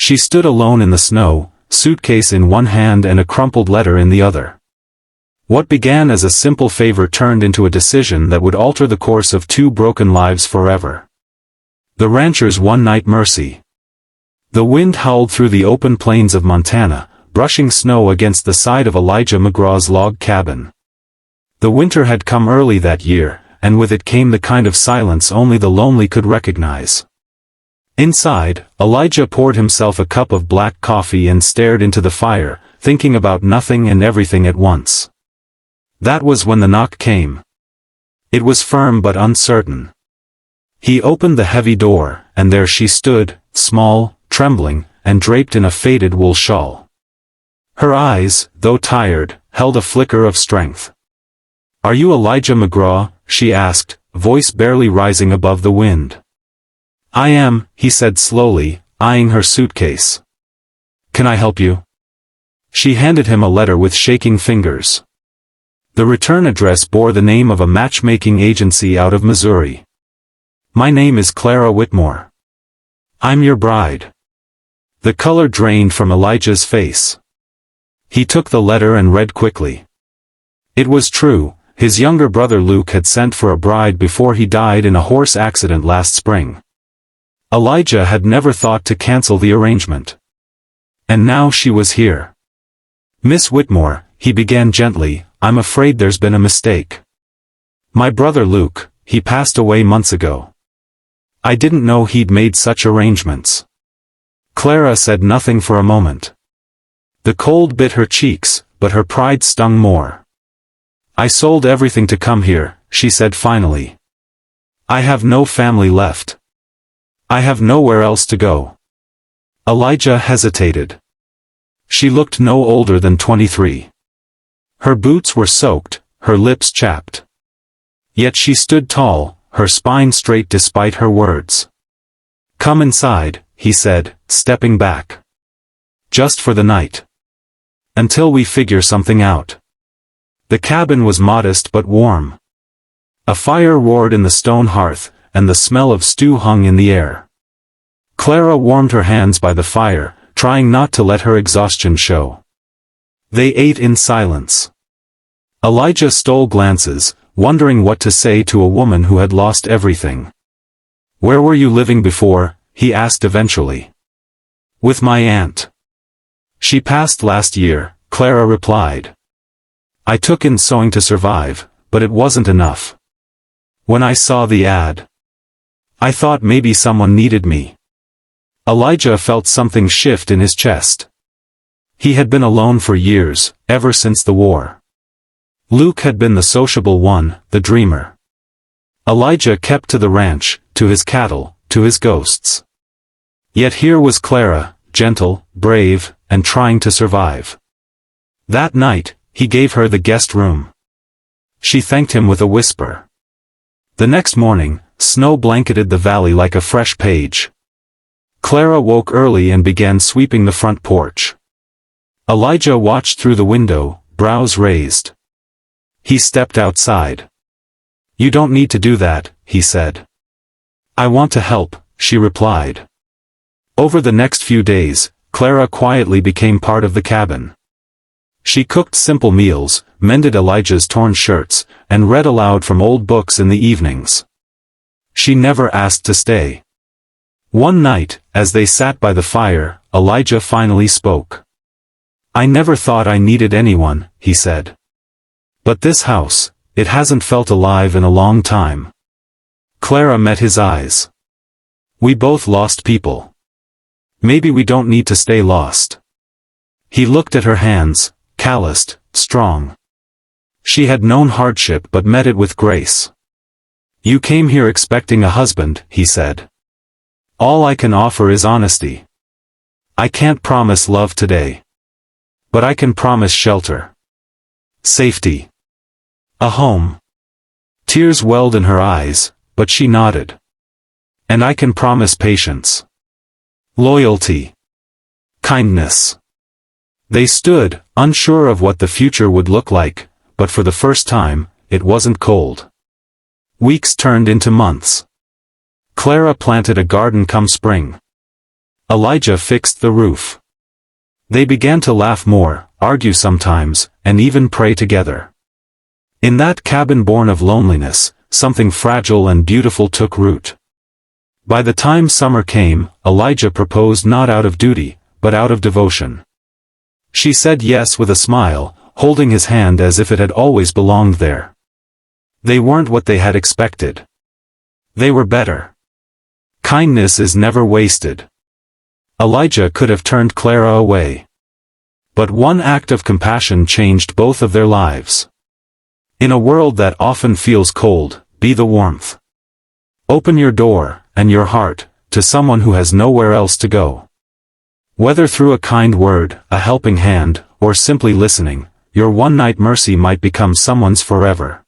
She stood alone in the snow, suitcase in one hand and a crumpled letter in the other. What began as a simple favor turned into a decision that would alter the course of two broken lives forever. The rancher's one-night mercy. The wind howled through the open plains of Montana, brushing snow against the side of Elijah McGraw's log cabin. The winter had come early that year, and with it came the kind of silence only the lonely could recognize. Inside, Elijah poured himself a cup of black coffee and stared into the fire, thinking about nothing and everything at once. That was when the knock came. It was firm but uncertain. He opened the heavy door, and there she stood, small, trembling, and draped in a faded wool shawl. Her eyes, though tired, held a flicker of strength. "Are you Elijah McGraw?" she asked, voice barely rising above the wind. "I am," he said slowly, eyeing her suitcase. "Can I help you?" She handed him a letter with shaking fingers. The return address bore the name of a matchmaking agency out of Missouri. "My name is Clara Whitmore. I'm your bride." The color drained from Elijah's face. He took the letter and read quickly. It was true, his younger brother Luke had sent for a bride before he died in a horse accident last spring. Elijah had never thought to cancel the arrangement. And now she was here. "Miss Whitmore," he began gently, "I'm afraid there's been a mistake. My brother Luke, he passed away months ago. I didn't know he'd made such arrangements." Clara said nothing for a moment. The cold bit her cheeks, but her pride stung more. "I sold everything to come here," she said finally. "I have no family left. I have nowhere else to go." Elijah hesitated. She looked no older than 23. Her boots were soaked, her lips chapped. Yet she stood tall, her spine straight despite her words. "Come inside," he said, stepping back. "Just for the night. Until we figure something out." The cabin was modest but warm. A fire roared in the stone hearth, and the smell of stew hung in the air. Clara warmed her hands by the fire, trying not to let her exhaustion show. They ate in silence. Elijah stole glances, wondering what to say to a woman who had lost everything. "Where were you living before?" he asked eventually. "With my aunt. She passed last year," Clara replied. "I took in sewing to survive, but it wasn't enough. When I saw the ad, I thought maybe someone needed me." Elijah felt something shift in his chest. He had been alone for years, ever since the war. Luke had been the sociable one, the dreamer. Elijah kept to the ranch, to his cattle, to his ghosts. Yet here was Clara, gentle, brave, and trying to survive. That night, he gave her the guest room. She thanked him with a whisper. The next morning, snow blanketed the valley like a fresh page. Clara woke early and began sweeping the front porch. Elijah watched through the window, brows raised. He stepped outside. "You don't need to do that," he said. "I want to help," she replied. Over the next few days, Clara quietly became part of the cabin. She cooked simple meals, mended Elijah's torn shirts, and read aloud from old books in the evenings. She never asked to stay. One night, as they sat by the fire, Elijah finally spoke. "I never thought I needed anyone," he said. "But this house, it hasn't felt alive in a long time." Clara met his eyes. "We both lost people. Maybe we don't need to stay lost." He looked at her hands, calloused, strong. She had known hardship but met it with grace. "You came here expecting a husband," he said. "All I can offer is honesty. I can't promise love today. But I can promise shelter. Safety. A home." Tears welled in her eyes, but she nodded. "And I can promise patience. Loyalty. Kindness." They stood, unsure of what the future would look like, but for the first time, it wasn't cold. Weeks turned into months. Clara planted a garden come spring. Elijah fixed the roof. They began to laugh more, argue sometimes, and even pray together. In that cabin born of loneliness, something fragile and beautiful took root. By the time summer came, Elijah proposed not out of duty, but out of devotion. She said yes with a smile, holding his hand as if it had always belonged there. They weren't what they had expected. They were better. Kindness is never wasted. Elijah could have turned Clara away. But one act of compassion changed both of their lives. In a world that often feels cold, be the warmth. Open your door, and your heart, to someone who has nowhere else to go. Whether through a kind word, a helping hand, or simply listening, your one-night mercy might become someone's forever.